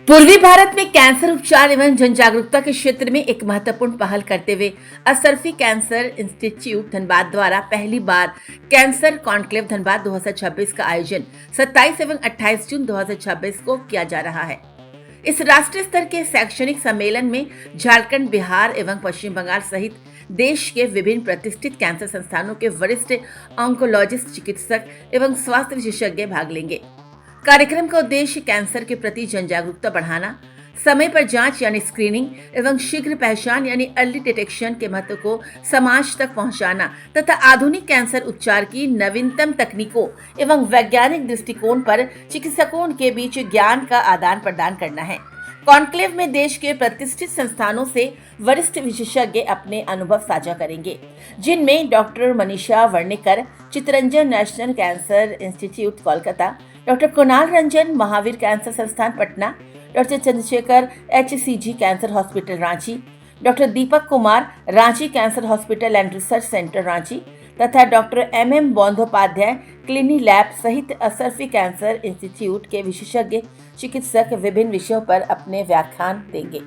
पूर्वी भारत में कैंसर उपचार एवं जन जागरूकता के क्षेत्र में एक महत्वपूर्ण पहल करते हुए असरफी कैंसर इंस्टीट्यूट धनबाद द्वारा पहली बार कैंसर कॉन्क्लेव धनबाद 2026 का आयोजन 27 एवं 28 जून 2026 को किया जा रहा है। इस राष्ट्रीय स्तर के शैक्षणिक सम्मेलन में झारखंड, बिहार एवं पश्चिम बंगाल सहित देश के विभिन्न प्रतिष्ठित कैंसर संस्थानों के वरिष्ठ ऑन्कोलॉजिस्ट, चिकित्सक एवं स्वास्थ्य विशेषज्ञ भाग लेंगे। कार्यक्रम का उद्देश्य कैंसर के प्रति जन जागरूकता बढ़ाना, समय पर जांच यानी स्क्रीनिंग एवं शीघ्र पहचान यानी अर्ली डिटेक्शन के महत्व को समाज तक पहुंचाना तथा आधुनिक कैंसर उपचार की नवीनतम तकनीकों एवं वैज्ञानिक दृष्टिकोण पर चिकित्सकों के बीच ज्ञान का आदान प्रदान करना है। कॉन्क्लेव में देश के प्रतिष्ठित संस्थानों से वरिष्ठ विशेषज्ञ अपने अनुभव साझा करेंगे, जिनमें doctor Manisha Varnikar, Chittaranjan national cancer institute Kolkata, doctor Kunal Ranjan, Mahavir cancer संस्थान Patna, doctor Chandrashekhar, HCG cancer hospital Ranchi, doctor Deepak Kumar, Ranchi cancer hospital and research centre Ranchi तथा doctor MM Bandopadhyay, clini lab सहित असरफी कैंसर इंस्टीट्यूट के विशेषज्ञ चिकित्सक विभिन्न विषयों पर अपने व्याख्यान देंगे।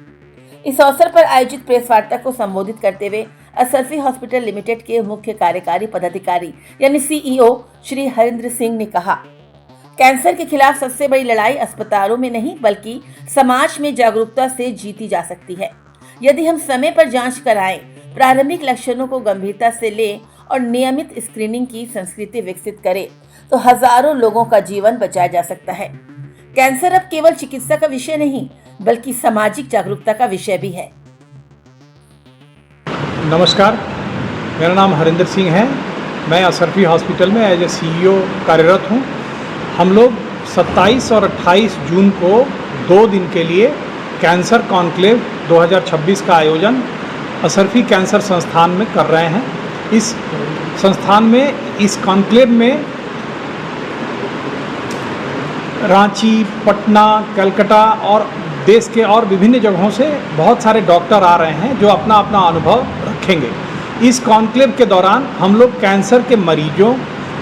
इस अवसर पर आयोजित प्रेस वार्ता को संबोधित करते हुए असरफी हॉस्पिटल लिमिटेड के मुख्य कार्यकारी पदाधिकारी यानी CEO श्री हरिंद्र सिंह ने कहा, कैंसर के खिलाफ सबसे बड़ी लड़ाई अस्पतालों में नहीं बल्कि समाज में जागरूकता से जीती जा सकती है। यदि हम समय पर जांच कराएं, प्रारंभिक लक्षणों को गंभीरता से लें और नियमित स्क्रीनिंग की संस्कृति विकसित करें तो हजारों लोगों का जीवन बचाया जा सकता है। कैंसर अब केवल चिकित्सा का विषय नहीं बल्कि सामाजिक जागरूकता का विषय भी है। नमस्कार, मेरा नाम हरिंदर सिंह है। मैं असरफी हॉस्पिटल में एज ए CEO कार्यरत हूँ। हम लोग 27 और 28 जून को 2 दिन के लिए कैंसर कॉन्क्लेव 2026 का आयोजन असरफी कैंसर संस्थान में कर रहे हैं। इस संस्थान में, इस कॉन्क्लेव में रांची, पटना, कलकत्ता और देश के और विभिन्न जगहों से बहुत सारे डॉक्टर आ रहे हैं जो अपना अपना अनुभव रखेंगे। इस कॉन्क्लेव के दौरान हम लोग कैंसर के मरीजों,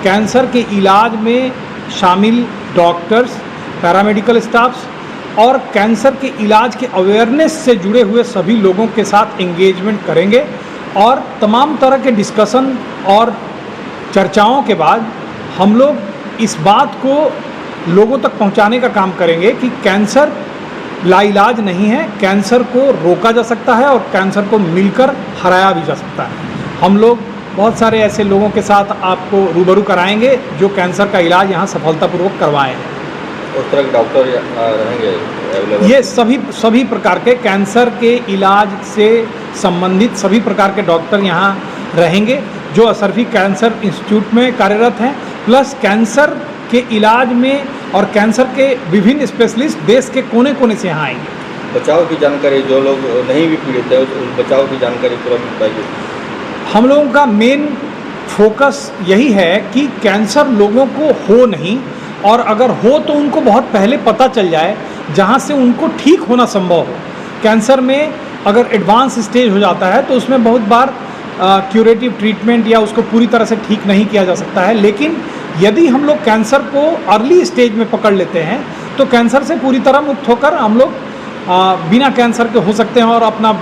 कैंसर के इलाज में शामिल डॉक्टर्स, पैरामेडिकल स्टाफ्स और कैंसर के इलाज के अवेयरनेस से जुड़े हुए सभी लोगों के साथ एंगेजमेंट करेंगे और तमाम तरह के डिस्कशन और चर्चाओं के बाद हम लोग इस बात को लोगों तक पहुंचाने का काम करेंगे कि कैंसर लाइलाज नहीं है, कैंसर को रोका जा सकता है और कैंसर को मिलकर हराया भी जा सकता है। हम लोग बहुत सारे ऐसे लोगों के साथ आपको रूबरू कराएंगे जो कैंसर का इलाज यहाँ सफलतापूर्वक करवाए हैं। उस तरह के डॉक्टर रहेंगे अवेलेबल? ये सभी प्रकार के कैंसर के इलाज से संबंधित सभी प्रकार के डॉक्टर यहाँ रहेंगे जो असरफी कैंसर इंस्टीट्यूट में कार्यरत हैं, प्लस कैंसर के इलाज में और कैंसर के विभिन्न स्पेशलिस्ट देश के कोने कोने से यहाँ आएंगे। बचाव की जानकारी, जो लोग नहीं भी पीड़ित है उस बचाव की जानकारी पूरा मिल पाएगी। हम लोगों का मेन फोकस यही है कि कैंसर लोगों को हो नहीं, और अगर हो तो उनको बहुत पहले पता चल जाए जहाँ से उनको ठीक होना संभव हो। कैंसर में अगर एडवांस स्टेज हो जाता है तो उसमें बहुत बार क्यूरेटिव ट्रीटमेंट या उसको पूरी तरह से ठीक नहीं किया जा सकता है, लेकिन यदि हम लोग कैंसर को अर्ली स्टेज में पकड़ लेते हैं तो कैंसर से पूरी तरह मुक्त होकर हम लोग बिना कैंसर के हो सकते हैं और अपना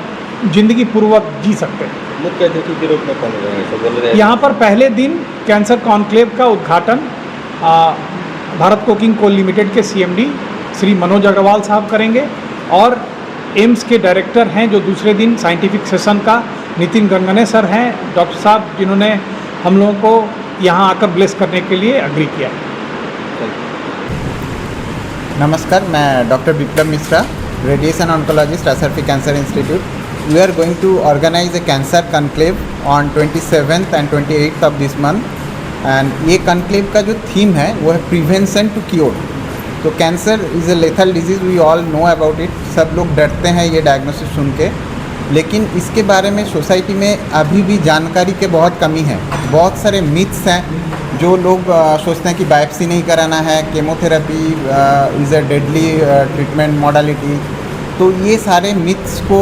ज़िंदगी पूर्वक जी सकते हैं। मुख्य अतिथि के रूप में कौन रहेंगे? यहाँ पर पहले दिन कैंसर कॉन्क्लेव का उद्घाटन भारत कोकिंग कोल लिमिटेड के CMD श्री मनोज अग्रवाल साहब करेंगे और एम्स के डायरेक्टर हैं जो दूसरे दिन साइंटिफिक सेशन का नितिन गंगने सर हैं, डॉक्टर साहब जिन्होंने हम लोगों को यहाँ आकर ब्लेस करने के लिए अग्री किया। नमस्कार, मैं doctor Viplav Mishra, radiation oncologist, Asarfi cancer institute. We are going to organize a cancer conclave on 27th and 28th of this month, and ये conclave का जो थीम है वो है प्रिवेंशन टू क्योर। तो cancer is a lethal disease, we all know about it. सब लोग डरते हैं ये डायग्नोसिस सुन के, लेकिन इसके बारे में सोसाइटी में अभी भी जानकारी के बहुत कमी है। बहुत सारे मिथ्स हैं जो लोग सोचते हैं कि बायोप्सी नहीं कराना है, chemotherapy is a deadly treatment modality. तो ये सारे मिथ्स को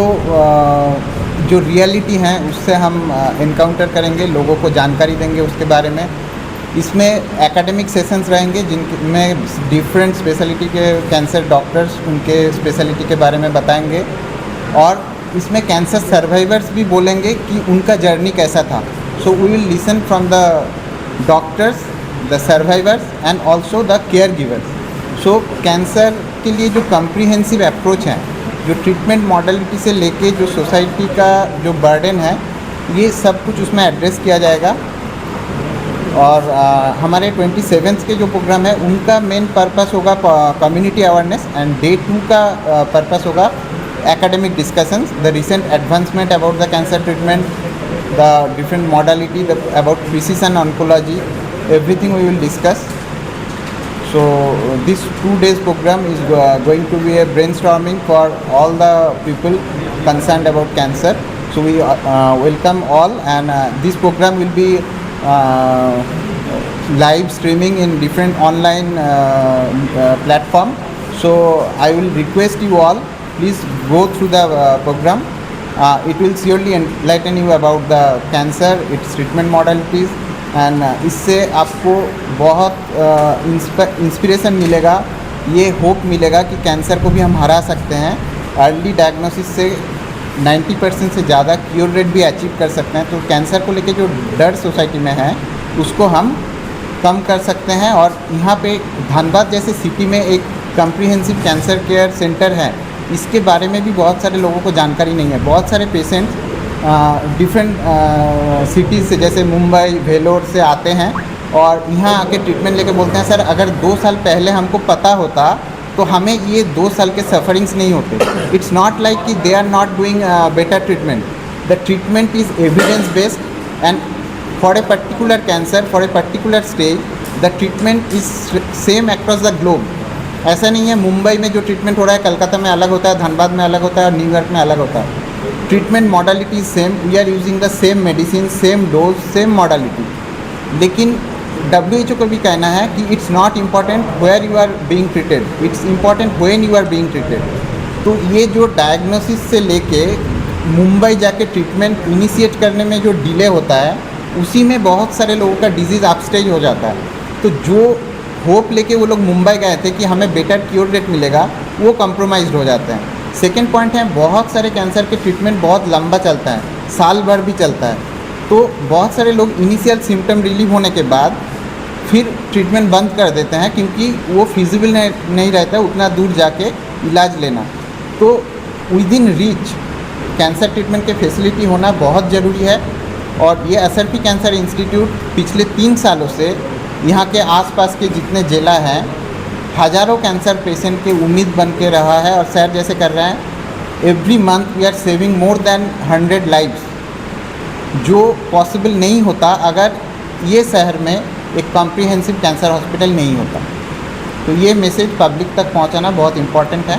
जो रियलिटी हैं उससे हम इनकाउंटर करेंगे, लोगों को जानकारी देंगे उसके बारे में। इसमें एकेडमिक सेशंस रहेंगे जिनमें डिफरेंट स्पेशलिटी के कैंसर डॉक्टर्स उनके स्पेशलिटी के बारे में बताएंगे, और इसमें कैंसर सर्वाइवर्स भी बोलेंगे कि उनका जर्नी कैसा था. So we will listen from the doctors, the survivors and also the care givers. So cancer के लिए जो कम्प्रीहेंसिव अप्रोच है, जो ट्रीटमेंट मॉडलिटी से लेके जो सोसाइटी का जो बर्डन है, ये सब कुछ उसमें एड्रेस किया जाएगा. और हमारे 27th के जो प्रोग्राम है उनका मेन पर्पस होगा कम्युनिटी अवेयरनेस, एंड डे 2 का पर्पस होगा academic discussions, the recent advancement about the cancer treatment, the different modality, about precision oncology, everything we will discuss. So this 2 days program is going to be a brainstorming for all the people concerned about cancer. So we welcome all, and this program will be live streaming in different online platform. So I will request you all, please go through the program. It will surely enlighten you about the cancer, its treatment modalities, and इससे आपको बहुत inspiration मिलेगा, ये hope मिलेगा कि cancer को भी हम हरा सकते हैं. अर्ली डायग्नोसिस से 90% से ज़्यादा क्योर रेट भी अचीव कर सकते हैं. तो कैंसर को लेके जो डर सोसाइटी में है उसको हम कम कर सकते हैं. और यहाँ पे धनबाद जैसे सिटी में एक कम्प्रीहेंसिव कैंसर केयर सेंटर है, इसके बारे में भी बहुत सारे लोगों को जानकारी नहीं है. बहुत सारे पेशेंट डिफरेंट सिटीज़ से, जैसे मुंबई, वेलोर से आते हैं और यहाँ आके ट्रीटमेंट लेके बोलते हैं, सर अगर 2 साल पहले हमको पता होता तो हमें ये 2 साल के सफरिंग्स नहीं होते. इट्स नॉट लाइक कि they are not doing better treatment. The treatment is evidence based, and for a particular cancer, for a particular stage, the treatment is same across the globe. ऐसा नहीं है मुंबई में जो treatment हो रहा है कलकत्ता में अलग होता है, धनबाद में अलग होता है और न्यूयॉर्क में अलग होता है. Treatment modality is same, we are using the same medicine, same dose, same modality. लेकिन WHO को भी कहना है कि it's not important where you are being treated, it's important when you are being treated. तो ये जो डायग्नोसिस से लेके मुंबई जाके ट्रीटमेंट इनिशिएट करने में जो डिले होता है, उसी में बहुत सारे लोगों का डिजीज़ अपस्टेज हो जाता है. तो जो होप लेके वो लोग मुंबई गए थे कि हमें बेटर क्योर रेट मिलेगा, वो कम्प्रोमाइज़ हो जाते हैं. सेकेंड पॉइंट है, बहुत सारे कैंसर के ट्रीटमेंट बहुत लंबा चलता है, साल भर भी चलता है. तो बहुत सारे लोग इनिशियल सिम्टम रिलीव होने के बाद फिर ट्रीटमेंट बंद कर देते हैं, क्योंकि वो फिजिबल नहीं रहता उतना दूर जाके इलाज लेना. तो with in reach cancer treatment के फैसिलिटी होना बहुत ज़रूरी है. और ये SRP कैंसर इंस्टीट्यूट पिछले 3 सालों से यहाँ के आसपास के जितने ज़िला हैं, हज़ारों कैंसर पेशेंट के उम्मीद बन के रहा है, और सर जैसे कर रहे हैं. Every month we are saving more than 100 lives, जो पॉसिबल नहीं होता अगर ये शहर में एक कॉम्प्रिहेंसिव कैंसर हॉस्पिटल नहीं होता. तो ये मैसेज पब्लिक तक पहुंचाना बहुत इम्पॉर्टेंट है.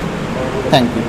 Thank you.